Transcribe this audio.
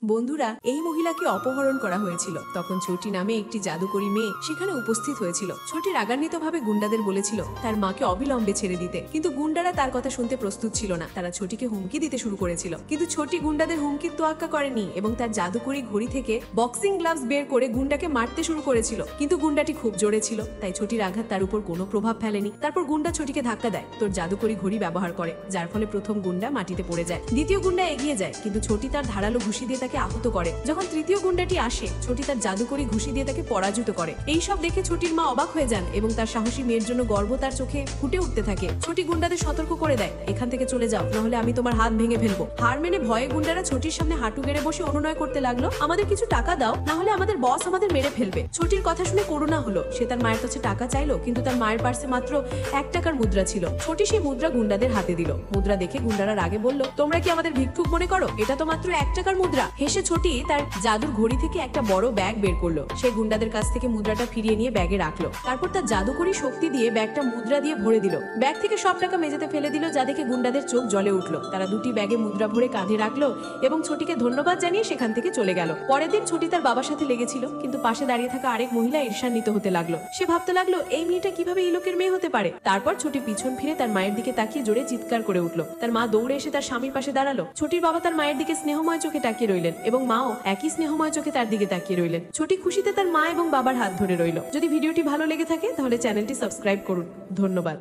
বন্ধুরা, এই মহিলাকে অপহরণ করা হয়েছিল। তখন ছোটি নামে একটি জাদুকরী মেয়ে সেখানে উপস্থিত হয়েছিল। ছোটি রাগান্বিতভাবে গুন্ডাদের বলেছিল তার মাকে অবিলম্বে ছেড়ে দিতে, কিন্তু গুন্ডারা তার কথা শুনতে প্রস্তুত ছিল না। তারা ছোটিকে হুমকি দিতে শুরু করেছিল, কিন্তু ছোটি গুন্ডাদের হুমকির তোয়াক্কা করেনি এবং তার জাদুকরী ঘড়ি থেকে বক্সিং গ্লাভস বের করে গুন্ডাকে মারতে শুরু করেছিল। কিন্তু গুন্ডাটি খুব জোরে ছিল, তাই ছোটির আঘাত তার উপর কোনো প্রভাব ফেলেনি। তারপর গুন্ডা ছোটিকে ধাক্কা দেয়, তোর জাদুকরী ঘড়ি ব্যবহার করে, যার ফলে প্রথম গুন্ডা মাটিতে পড়ে যায়। দ্বিতীয় গুন্ডা এগিয়ে যায়, কিন্তু ছোটি তার ধারালো ঘুষি দিয়ে তাকে আহত করে। যখন তৃতীয় গুন্ডাটি আসে, ছোটি তার জাদুকরী ঘুষি দিয়ে তাকে পরাজিত করে। এই সব দেখে ছোটির মা অবাক হয়ে যান এবং তার সাহসী মেয়ের জন্য গর্ব তার চোখে ফুটে উঠতে থাকে। ছোটি গুন্ডাদের সতর্ক করে দেয়, এখান থেকে চলে যাও, নাহলে আমি তোমার হাত ভেঙে ফেলবো। হার মেনে ভয়ে গুন্ডারা ছোটির সামনে হাঁটু গেড়ে বসে অনুনয় করতে লাগলো, আমাদের কিছু টাকা দাও, নাহলে আমাদের বস আমাদের মেরে ফেলবে। ছোটির কথা শুনে করুণা হলো। সে তার মায়ের কাছে টাকা চাইলো, কিন্তু তার মায়ের পার্সে মাত্র 1 টাকার মুদ্রা ছিল। ছোটি সেই মুদ্রা গুন্ডাদের হাতে দিল। মুদ্রা দেখে গুন্ডারা রাগে বলল, তোমরা কি আমাদের ভিক্ষুক মনে করো? এটা তো মাত্র 1 টাকার মুদ্রা। হেসে ছোটি তার জাদুর ঘড়ি থেকে একটা বড় ব্যাগ বের করলো। সে গুন্ডাদের কাছ থেকে মুদ্রাটা ফিরিয়ে নিয়ে ব্যাগে রাখলো। তারপর তার জাদুকরী শক্তি দিয়ে ব্যাগটা মুদ্রা দিয়ে ভরে দিল। ব্যাগ থেকে সব টাকা মেঝেতে ফেলে দিল, যা দেখে গুন্ডাদের চোখ জ্বলে উঠলো। তারা দুটি ব্যাগে মুদ্রা ভরে কাঁধে রাখলো এবং ছোটিকে ধন্যবাদ জানিয়ে সেখান থেকে চলে গেল। পরের দিন ছোটি তার বাবার সাথে লেগেছিল, কিন্তু পাশে দাঁড়িয়ে থাকা আরেক মহিলা ঈর্ষান্বিত হতে লাগলো। সে ভাবতে লাগলো, এই মেয়েটা কিভাবে এই লোকের মেয়ে হতে পারে। তারপর ছোটি পিছন ফিরে তার মায়ের দিকে তাকিয়ে জোরে চিৎকার করে উঠলো। তার মা দৌড়ে এসে তার স্বামীর পাশে দাঁড়ালো। ছোটির বাবা তার মায়ের দিকে স্নেহময় চোখে তাকিয়ে রইলেন এবং মাও একই স্নেহময় চোখে তার দিকে তাকিয়ে রইলেন। ছোটি খুশিতে তার মা এবং বাবার হাত ধরে রইল। যদি ভিডিওটি ভালো লেগে থাকে তাহলে চ্যানেলটি সাবস্ক্রাইব করুন। ধন্যবাদ।